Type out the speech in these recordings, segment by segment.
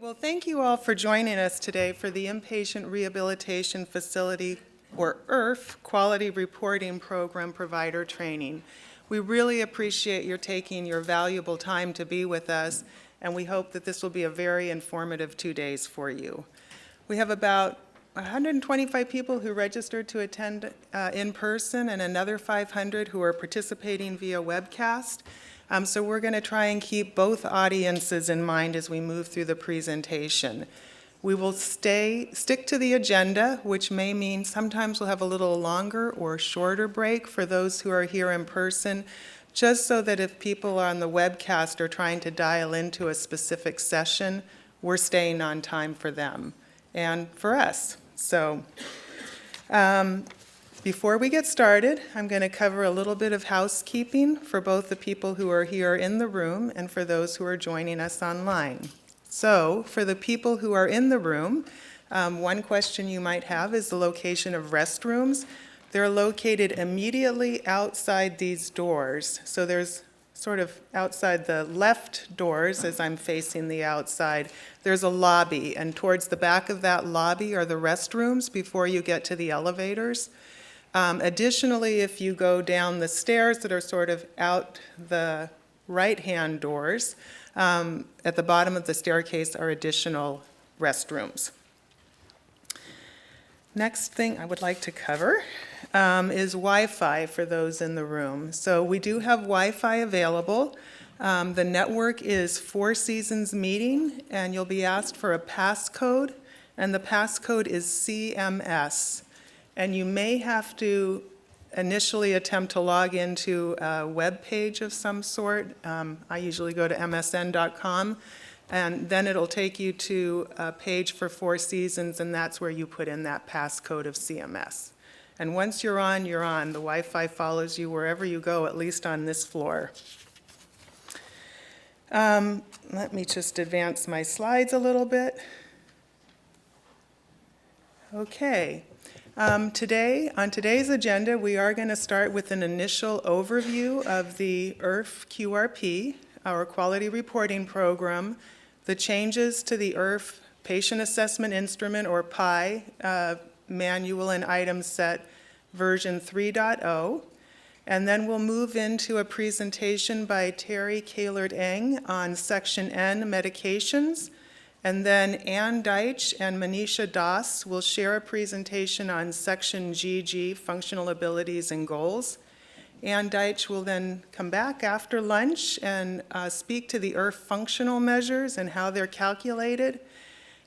Well, thank you all for joining us today for the Inpatient Rehabilitation Facility, or IRF, Quality Reporting Program Provider Training. We really appreciate your taking your valuable time to be with us, and we hope that this will be a very informative 2 days for you. We have about 125 people who registered to attend in person and another 500 who are participating via webcast. So we're going to try and keep both audiences in mind as we move through the presentation. We will stick to the agenda, which may mean sometimes we'll have a little longer or shorter break for those who are here in person, just so that if people on the webcast are trying to dial into a specific session, we're staying on time for them and for us. So before we get started, I'm going to cover a little bit of housekeeping for both the people who are here in the room and for those who are joining us online. So for the people who are in the room, one question you might have is the location of restrooms. They're located immediately outside these doors. So there's sort of outside the left doors, as I'm facing the outside, there's a lobby, and towards the back of that lobby are the restrooms before you get to the elevators. Additionally, if you go down the stairs that are sort of out the right-hand doors, at the bottom of the staircase are additional restrooms. Next thing I would like to cover is Wi-Fi for those in the room. So we do have Wi-Fi available. The network is Four Seasons Meeting, and you'll be asked for a passcode, and the passcode is CMS. And you may have to initially attempt to log into a web page of some sort. I usually go to msn.com, and then it'll take you to a page for Four Seasons, and that's where you put in that passcode of CMS. And once you're on, you're on. The Wi-Fi follows you wherever you go, at least on this floor. Let me just advance my slides a little bit. Okay. On today's agenda, we are going to start with an initial overview of the IRF-QRP, our Quality Reporting Program, the changes to the IRF Patient Assessment Instrument, or PAI, Manual and Item Set version 3.0, and then we'll move into a presentation by Terry Kaylert-Eng on Section N, Medications. And then Ann Deitch and Manisha Das will share a presentation on Section GG, Functional Abilities and Goals. Ann Deitch will then come back after lunch and speak to the IRF functional measures and how they're calculated.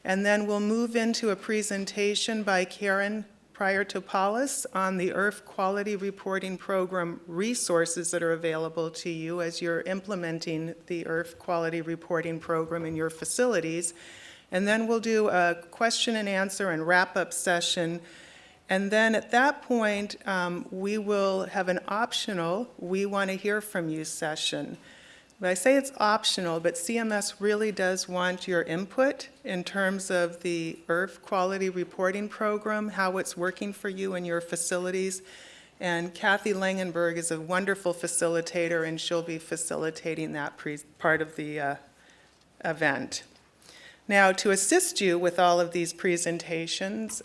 And then we'll move into a presentation by Karen Pryor-Topoulos on the IRF Quality Reporting Program resources that are available to you as you're implementing the IRF Quality Reporting Program in your facilities. And then we'll do a question and answer and wrap-up session. And then at that point, we will have an optional "We Want to Hear From You" session. But I say it's optional, but CMS really does want your input in terms of the IRF Quality Reporting Program, how it's working for you in your facilities. And Kathy Langenberg is a wonderful facilitator, and she'll be facilitating that part of the event. Now, to assist you with all of these presentations,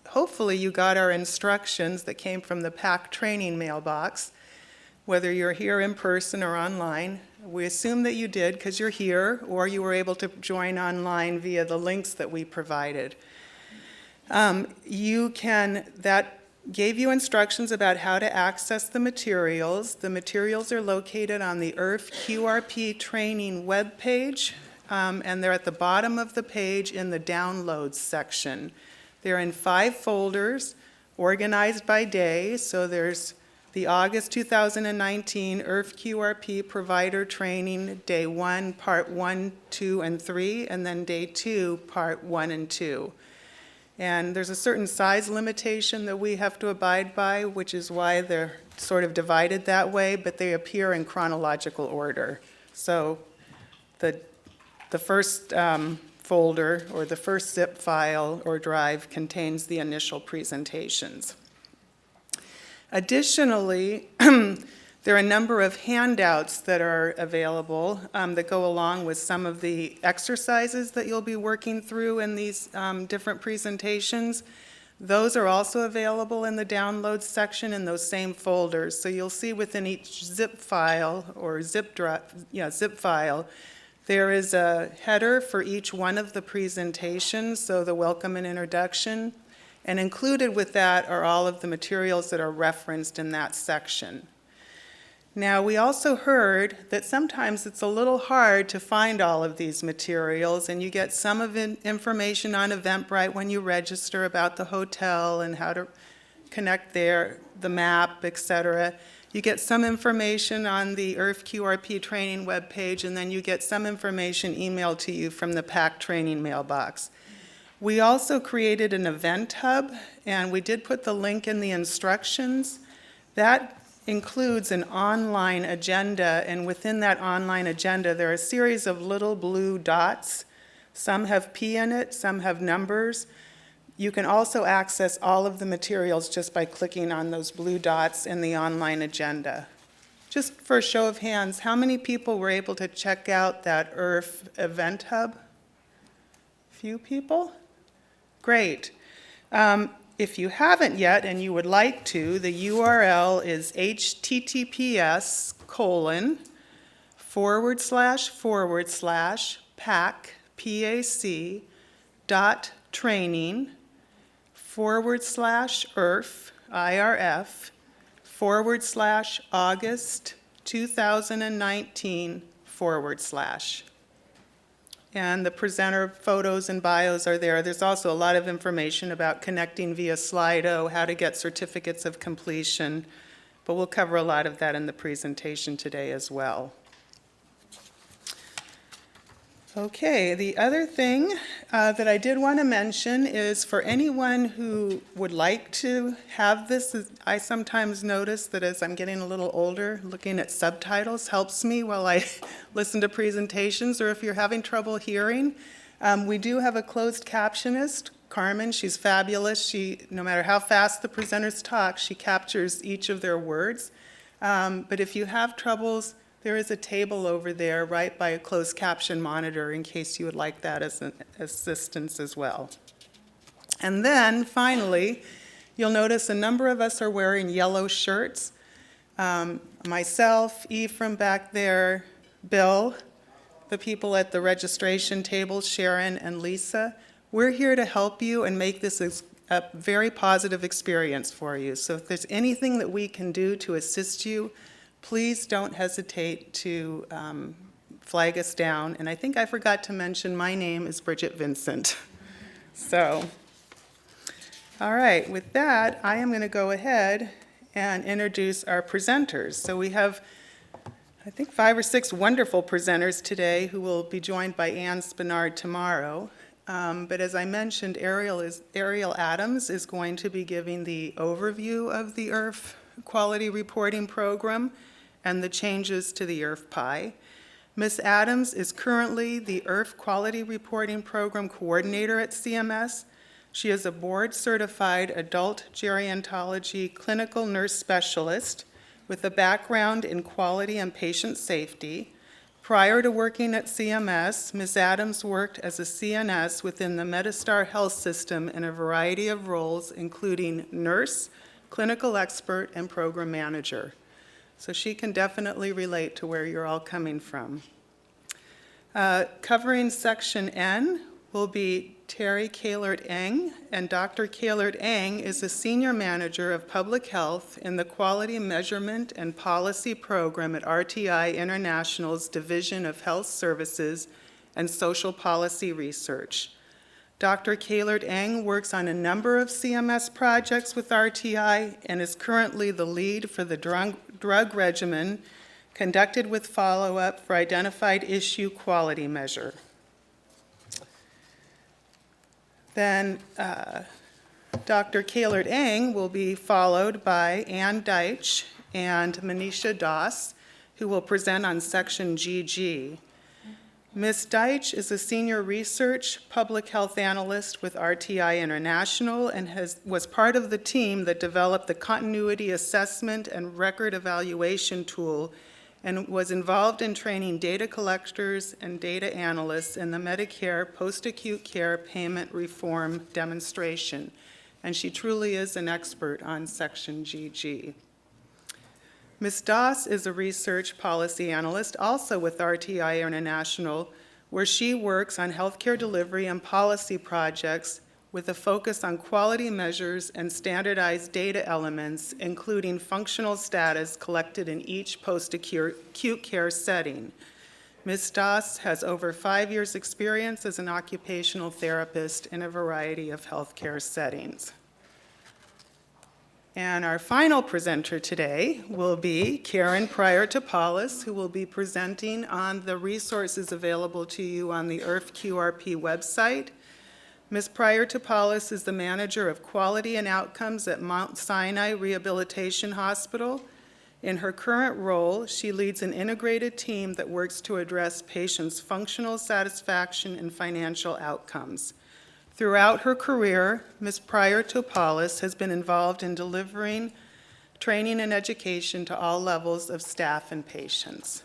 hopefully you got our instructions that came from the PAC training mailbox, whether you're here in person or online. We assume that you did because you're here, or you were able to join online via the links that we provided. That gave you instructions about how to access the materials. The materials are located on the IRF-QRP training webpage, and they're at the bottom of the page in the downloads section. They're in 5 folders, organized by day, so there's the August 2019 IRF-QRP Provider Training, Day 1, Part 1, 2, and 3, and then Day 2, Part 1 and 2. And there's a certain size limitation that we have to abide by, which is why they're sort of divided that way, but they appear in chronological order. So the first folder, or the first zip file or drive, contains the initial presentations. Additionally, There are a number of handouts that are available that go along with some of the exercises that you'll be working through in these different presentations. Those are also available in the downloads section in those same folders. So you'll see within each zip file or zip file, there is a header for each one of the presentations, so the welcome and introduction. And included with that are all of the materials that are referenced in that section. Now, we also heard that sometimes it's a little hard to find all of these materials, and you get some of the information on Eventbrite when you register about the hotel and how to connect there, the map, etc. You get some information on the IRF-QRP training webpage, and then you get some information emailed to you from the PAC training mailbox. We also created an event hub, and we did put the link in the instructions. That includes an online agenda, and within that online agenda, there are a series of little blue dots. Some have P in it, some have numbers. You can also access all of the materials just by clicking on those blue dots in the online agenda. Just for a show of hands, how many people were able to check out that IRF event hub? Few people? Great. If you haven't yet and you would like to, the URL is https://pac.IRF/August 2019/. And the presenter photos and bios are there. There's also a lot of information about connecting via Slido, how to get certificates of completion, but we'll cover a lot of that in the presentation today as well. Okay, the other thing that I did want to mention is for anyone who would like to have this, I sometimes notice that as I'm getting a little older, looking at subtitles helps me while I listen to presentations, or if you're having trouble hearing. We do have a closed captionist, Carmen. She's fabulous. No matter how fast the presenters talk, she captures each of their words. But if you have troubles, there is a table over there right by a closed caption monitor in case you would like that as an assistance as well. And then finally, you'll notice a number of us are wearing yellow shirts. Myself, Ephraim back there, Bill, the people at the registration table, Sharon and Lisa. We're here to help you and make this a very positive experience for you. So if there's anything that we can do to assist you, please don't hesitate to flag us down. And I think I forgot to mention my name is Bridget Vincent. So, all right, with that, I am going to go ahead and introduce our presenters. So we have, I think, 5 or 6 wonderful presenters today who will be joined by Ann Spinard tomorrow. But as I mentioned, Ariel Adams is going to be giving the overview of the IRF Quality Reporting Program and the changes to the IRF-PAI. Ms. Adams is currently the IRF Quality Reporting Program Coordinator at CMS. She is a board-certified adult gerontology clinical nurse specialist with a background in quality and patient safety. Prior to working at CMS, Ms. Adams worked as a CNS within the Medistar Health System in a variety of roles, including nurse, clinical expert, and program manager. So she can definitely relate to where you're all coming from. Covering Section N will be Terry Kahlert-Eng, and Dr. Kahlert-Eng is a Senior Manager of Public Health in the Quality Measurement and Policy Program at RTI International's Division of Health Services and Social Policy Research. Dr. Kahlert-Eng works on a number of CMS projects with RTI and is currently the lead for the drug regimen conducted with follow-up for identified issue quality measure. Then Dr. Kahlert-Eng will be followed by Ann Deitch and Manisha Das, who will present on Section GG. Ms. Deitch is a senior research public health analyst with RTI International and was part of the team that developed the continuity assessment and record evaluation tool and was involved in training data collectors and data analysts in the Medicare post-acute care payment reform demonstration. And she truly is an expert on Section GG. Ms. Doss is a research policy analyst, also with RTI International, where she works on healthcare delivery and policy projects with a focus on quality measures and standardized data elements, including functional status collected in each post-acute care setting. Ms. Doss has over 5 years' experience as an occupational therapist in a variety of healthcare settings. And our final presenter today will be Karen Pryor-Topoulos, who will be presenting on the resources available to you on the IRF-QRP website. Ms. Pryor-Topoulos is the manager of quality and outcomes at Mount Sinai Rehabilitation Hospital. In her current role, she leads an integrated team that works to address patients' functional satisfaction and financial outcomes. Throughout her career, Ms. Pryor-Topoulos has been involved in delivering training and education to all levels of staff and patients.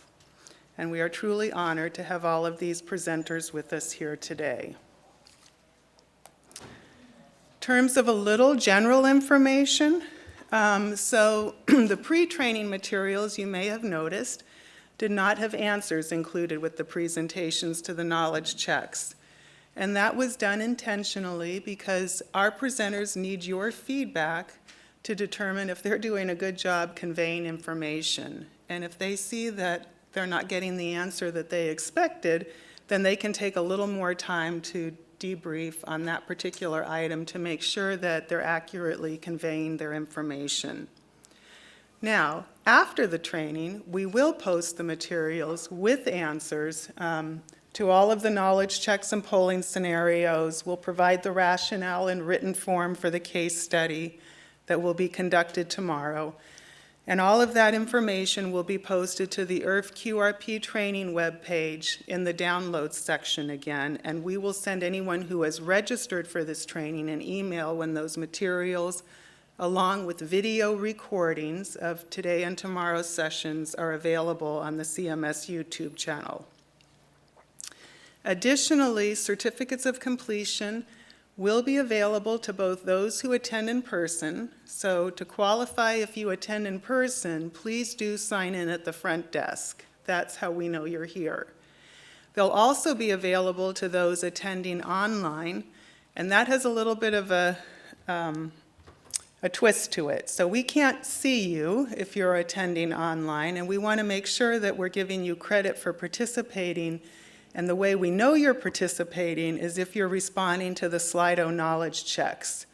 And we are truly honored to have all of these presenters with us here today. In terms of a little general information, the pre-training materials you may have noticed did not have answers included with the presentations to the knowledge checks. And that was done intentionally because our presenters need your feedback to determine if they're doing a good job conveying information. And if they see that they're not getting the answer that they expected, then they can take a little more time to debrief on that particular item to make sure that they're accurately conveying their information. Now, after the training, we will post the materials with answers to all of the knowledge checks and polling scenarios. We'll provide the rationale in written form for the case study that will be conducted tomorrow. And all of that information will be posted to the IRF-QRP training webpage in the downloads section again, and we will send anyone who has registered for this training an email when those materials, along with video recordings of today and tomorrow's sessions, are available on the CMS YouTube channel. Additionally, certificates of completion will be available to both those who attend in person. So to qualify, if you attend in person, please do sign in at the front desk. That's how we know you're here. They'll also be available to those attending online, and that has a little bit of a twist to it. So we can't see you if you're attending online, and we want to make sure that we're giving you credit for participating. And the way we know you're participating is if you're responding to the Slido knowledge checks.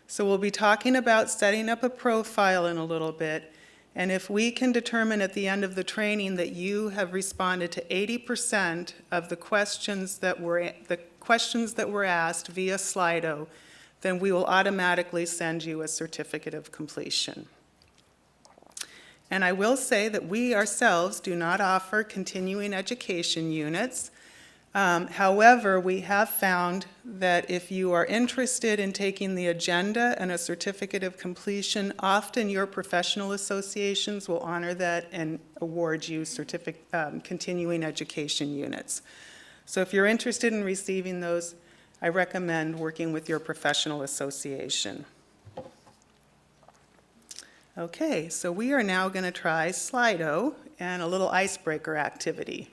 So we'll be talking about setting up a profile in a little bit, and if we can determine at the end of the training that you have responded to 80% of the questions that were asked via Slido, then we will automatically send you a certificate of completion. And I will say that we ourselves do not offer continuing education units. However, we have found that if you are interested in taking the agenda and a certificate of completion, often your professional associations will honor that and award you continuing education units. So if you're interested in receiving those, I recommend working with your professional association. Okay, so we are now going to try Slido and a little icebreaker activity.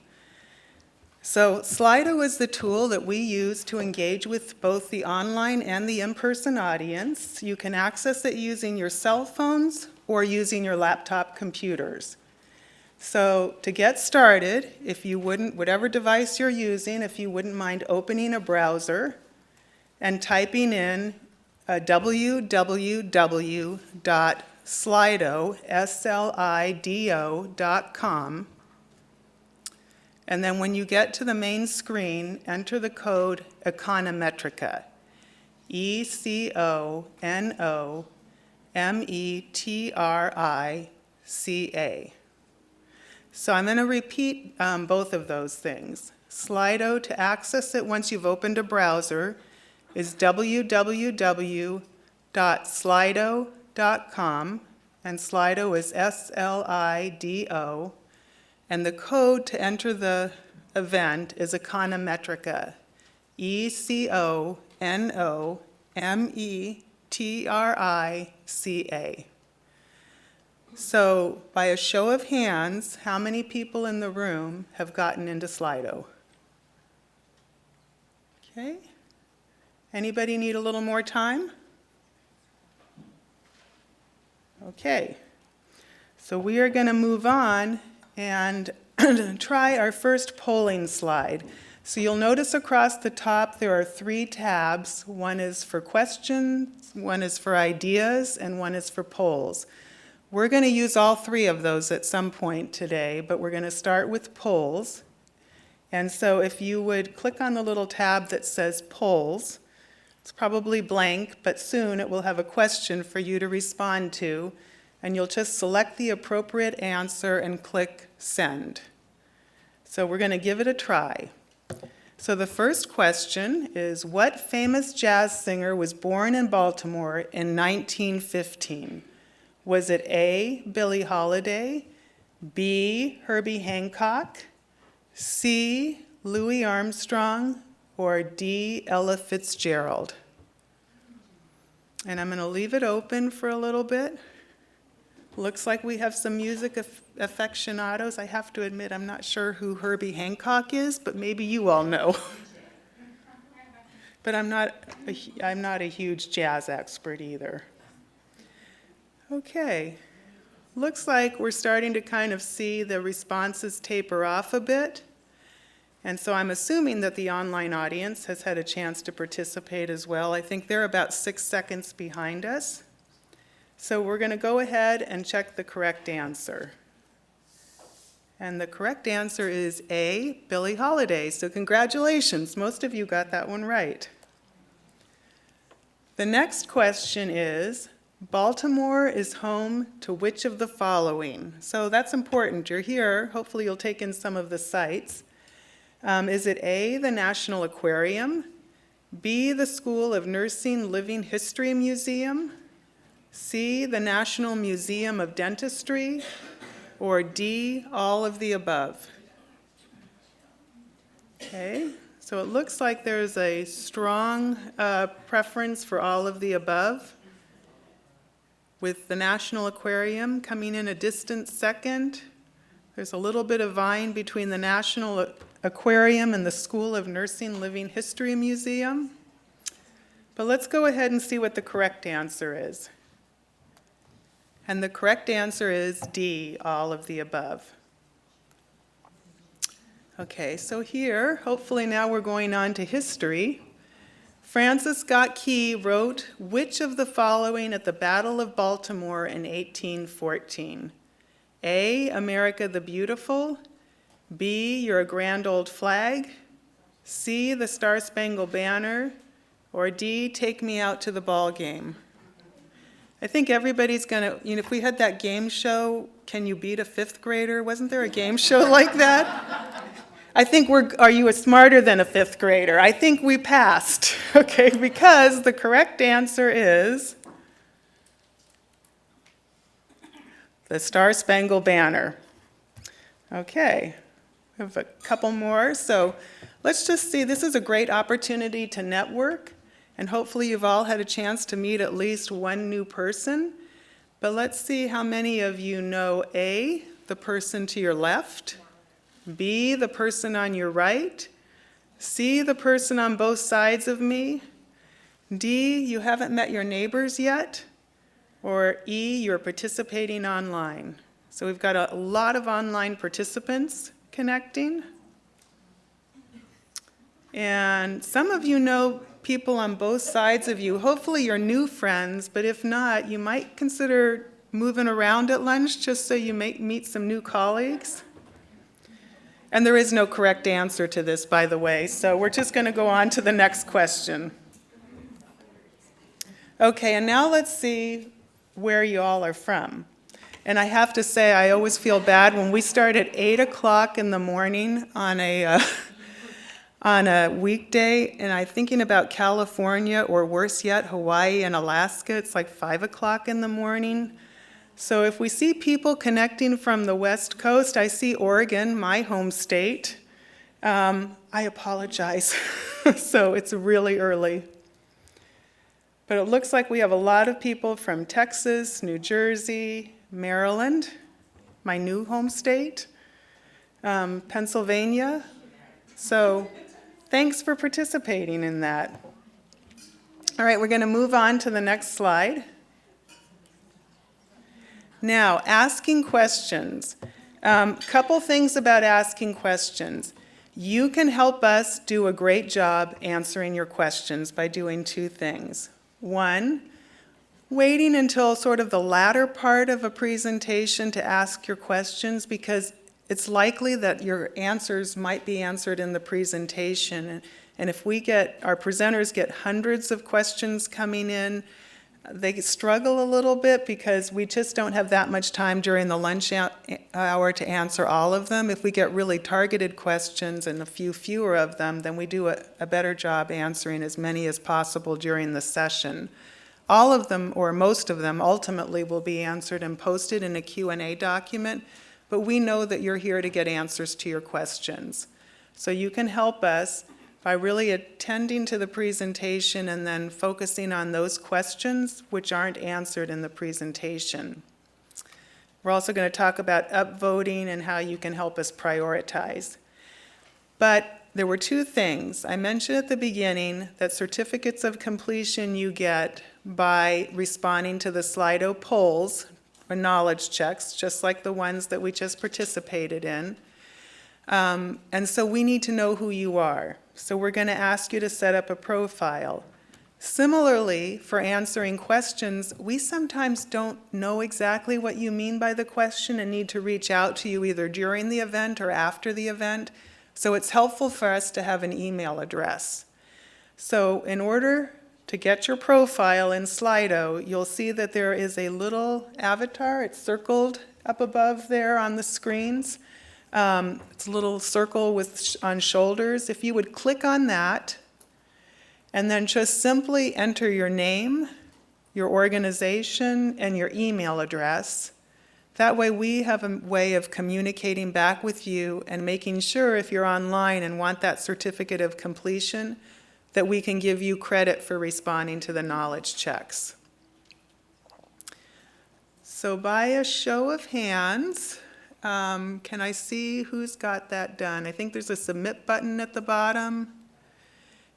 So Slido is the tool that we use to engage with both the online and the in-person audience. You can access it using your cell phones or using your laptop computers. So to get started, whatever device you're using, if you wouldn't mind opening a browser and typing in www.slido.com. And then when you get to the main screen, enter the code Econometrica, ECONOMETRICA. So I'm going to repeat both of those things. Slido, to access it once you've opened a browser, is www.slido.com, and Slido is SLIDO, and the code to enter the event is Econometrica, ECONOMETRICA. So by a show of hands, how many people in the room have gotten into Slido? Okay. Anybody need a little more time? Okay. So we are going to move on and try our first polling slide. So you'll notice across the top there are 3 tabs. One is for questions, one is for ideas, and one is for polls. We're going to use all 3 of those at some point today, but we're going to start with polls. And so if you would click on the little tab that says polls, it's probably blank, but soon it will have a question for you to respond to, and you'll just select the appropriate answer and click send. So we're going to give it a try. So the first question is, what famous jazz singer was born in Baltimore in 1915? Was it A, Billie Holiday, B, Herbie Hancock, C, Louis Armstrong, or D, Ella Fitzgerald? And I'm going to leave it open for a little bit. Looks like we have some music aficionados. I have to admit, I'm not sure who Herbie Hancock is, but maybe you all know. But I'm not a huge jazz expert either. Okay, looks like we're starting to kind of see the responses taper off a bit. And so I'm assuming that the online audience has had a chance to participate as well. I think they're about 6 seconds behind us. So we're going to go ahead and check the correct answer. And the correct answer is A, Billie Holiday. So congratulations, most of you got that one right. The next question is, Baltimore is home to which of the following? So that's important. You're here. Hopefully you'll take in some of the sites. Is it A, the National Aquarium, B, the School of Nursing Living History Museum, C, the National Museum of Dentistry, or D, all of the above? Okay, so it looks like there's a strong preference for all of the above, with the National Aquarium coming in a distant second. There's a little bit of vying between the National Aquarium and the School of Nursing Living History Museum. But let's go ahead and see what the correct answer is. And the correct answer is D, all of the above. Okay, so here, hopefully now we're going on to history. Francis Scott Key wrote, which of the following at the Battle of Baltimore in 1814? A, America the Beautiful, B, You're a Grand Old Flag, C, The Star-Spangled Banner, or D, Take Me Out to the Ball Game? I think everybody's going to, if we had that game show, Can You Beat a Fifth Grader? Wasn't there a game show like that? I think are you smarter than a fifth grader? I think we passed, okay, because the correct answer is The Star-Spangled Banner. Okay, we have a couple more. So let's just see, this is a great opportunity to network, and hopefully you've all had a chance to meet at least one new person. But let's see how many of you know A, the person to your left, B, the person on your right, C, the person on both sides of me, D, you haven't met your neighbors yet, or E, you're participating online. So we've got a lot of online participants connecting. And some of you know people on both sides of you. Hopefully you're new friends, but if not, you might consider moving around at lunch just so you may meet some new colleagues. And there is no correct answer to this, by the way, so we're just going to go on to the next question. Okay, and now let's see where you all are from. And I have to say, I always feel bad when we start at 8 o'clock in the morning on a weekday, and I'm thinking about California, or worse yet, Hawaii and Alaska. It's like 5 o'clock in the morning. So if we see people connecting from the West Coast, I see Oregon, my home state. I apologize. So it's really early. But it looks like we have a lot of people from Texas, New Jersey, Maryland, my new home state, Pennsylvania. So thanks for participating in that. All right, we're going to move on to the next slide. Now, asking questions. Couple things about asking questions. You can help us do a great job answering your questions by doing two things. One, waiting until sort of the latter part of a presentation to ask your questions, because it's likely that your answers might be answered in the presentation. And if our presenters get hundreds of questions coming in, they struggle a little bit because we just don't have that much time during the lunch hour to answer all of them. If we get really targeted questions and a few fewer of them, then we do a better job answering as many as possible during the session. All of them, or most of them, ultimately will be answered and posted in a Q&A document, but we know that you're here to get answers to your questions. So you can help us by really attending to the presentation and then focusing on those questions which aren't answered in the presentation. We're also going to talk about upvoting and how you can help us prioritize. But there were two things. I mentioned at the beginning that certificates of completion you get by responding to the Slido polls or knowledge checks, just like the ones that we just participated in. And so we need to know who you are. So we're going to ask you to set up a profile. Similarly, for answering questions, we sometimes don't know exactly what you mean by the question and need to reach out to you either during the event or after the event. So it's helpful for us to have an email address. So in order to get your profile in Slido, you'll see that there is a little avatar. It's circled up above there on the screens. It's a little circle on shoulders. If you would click on that and then just simply enter your name, your organization, and your email address. That way we have a way of communicating back with you and making sure if you're online and want that certificate of completion, that we can give you credit for responding to the knowledge checks. So by a show of hands, can I see who's got that done? I think there's a submit button at the bottom.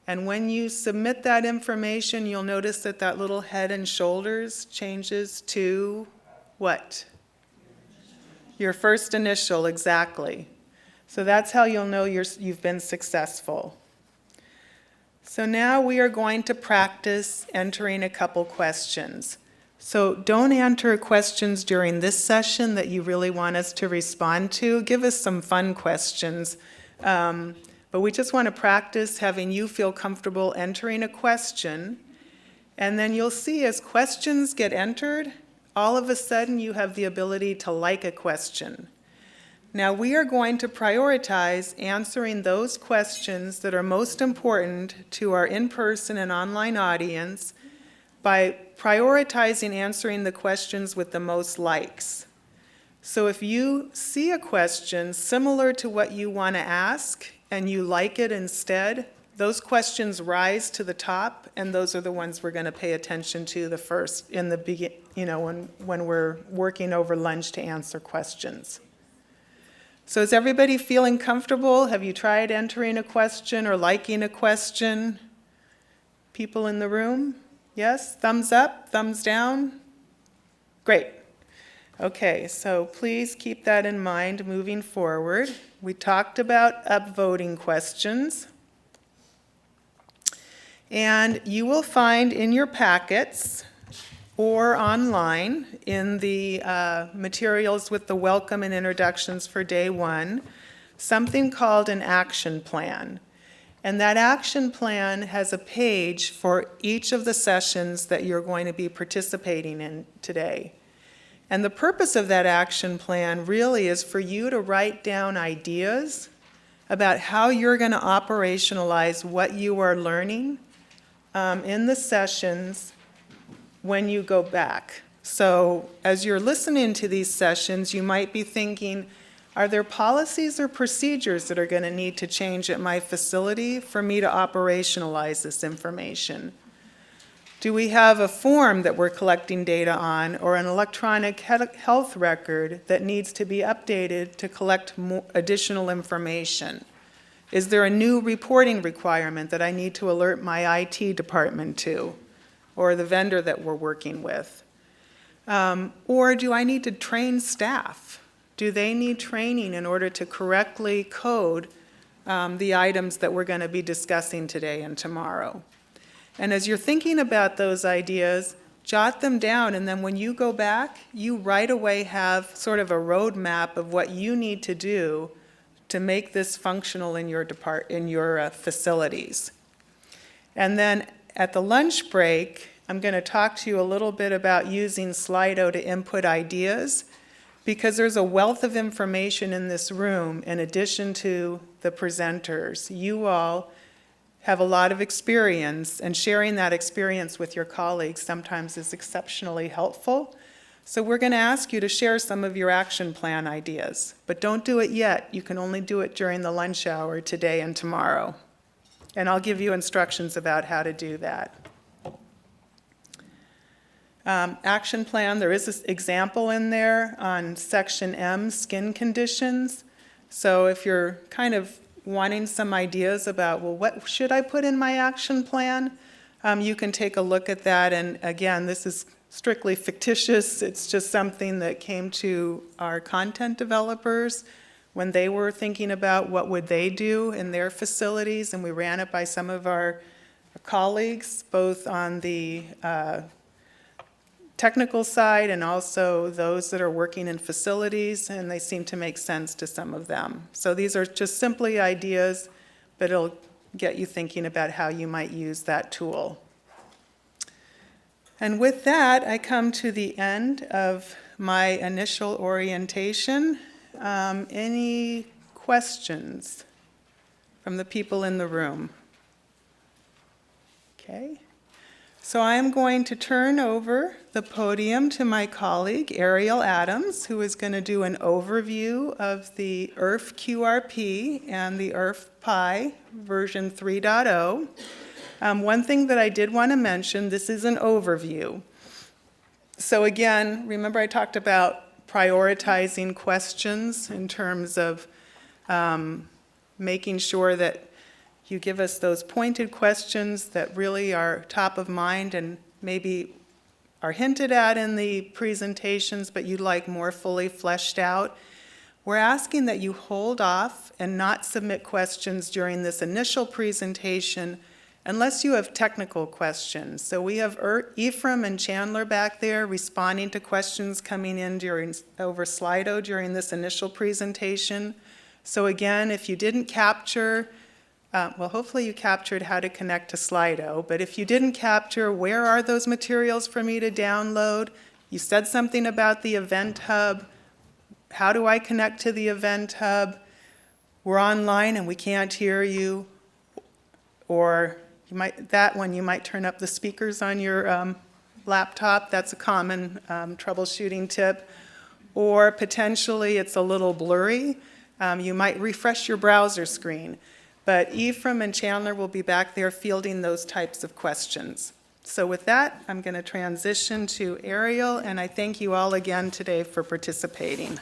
And when you submit that information, you'll notice that that little head and shoulders changes to what? Your first initial, exactly. So that's how you'll know you've been successful. So now we are going to practice entering a couple questions. So don't enter questions during this session that you really want us to respond to. Give us some fun questions. But we just want to practice having you feel comfortable entering a question. And then you'll see as questions get entered, all of a sudden you have the ability to like a question. Now we are going to prioritize answering those questions that are most important to our in-person and online audience by prioritizing answering the questions with the most likes. So if you see a question similar to what you want to ask and you like it instead, those questions rise to the top, and those are the ones we're going to pay attention to the first in the when we're working over lunch to answer questions. So is everybody feeling comfortable? Have you tried entering a question or liking a question? People in the room? Yes? Thumbs up? Thumbs down? Great. Okay, so please keep that in mind moving forward. We talked about upvoting questions. And you will find in your packets or online in the materials with the welcome and introductions for day one, something called an action plan. And that action plan has a page for each of the sessions that you're going to be participating in today. And the purpose of that action plan really is for you to write down ideas about how you're going to operationalize what you are learning in the sessions when you go back. So as you're listening to these sessions, you might be thinking, are there policies or procedures that are going to need to change at my facility for me to operationalize this information? Do we have a form that we're collecting data on or an electronic health record that needs to be updated to collect additional information? Is there a new reporting requirement that I need to alert my IT department to or the vendor that we're working with? Or do I need to train staff? Do they need training in order to correctly code the items that we're going to be discussing today and tomorrow? And as you're thinking about those ideas, jot them down, and then when you go back, you right away have sort of a roadmap of what you need to do to make this functional in your facilities. And then at the lunch break, I'm going to talk to you a little bit about using Slido to input ideas, because there's a wealth of information in this room in addition to the presenters. You all have a lot of experience, and sharing that experience with your colleagues sometimes is exceptionally helpful. So we're going to ask you to share some of your action plan ideas, but don't do it yet. You can only do it during the lunch hour today and tomorrow. And I'll give you instructions about how to do that. Action plan, there is an example in there on section M, skin conditions. So if you're kind of wanting some ideas about, well, what should I put in my action plan? You can take a look at that. And again, this is strictly fictitious. It's just something that came to our content developers when they were thinking about what would they do in their facilities. And we ran it by some of our colleagues, both on the technical side and also those that are working in facilities, and they seem to make sense to some of them. So these are just simply ideas, but it'll get you thinking about how you might use that tool. And with that, I come to the end of my initial orientation. Any questions from the people in the room? Okay. So I am going to turn over the podium to my colleague, Ariel Adams, who is going to do an overview of the IRF-QRP and the IRF-PAI version 3.0. One thing that I did want to mention, this is an overview. So again, remember I talked about prioritizing questions in terms of making sure that you give us those pointed questions that really are top of mind and maybe are hinted at in the presentations, but you'd like more fully fleshed out. We're asking that you hold off and not submit questions during this initial presentation unless you have technical questions. So we have Ephraim and Chandler back there responding to questions coming in over Slido during this initial presentation. So again, if you didn't capture, well, hopefully you captured how to connect to Slido, but if you didn't capture, where are those materials for me to download? You said something about the Event Hub. How do I connect to the Event Hub? We're online and we can't hear you. Or you might turn up the speakers on your laptop. That's a common troubleshooting tip. Or potentially it's a little blurry. You might refresh your browser screen. But Ephraim and Chandler will be back there fielding those types of questions. So with that, I'm going to transition to Ariel, and I thank you all again today for participating.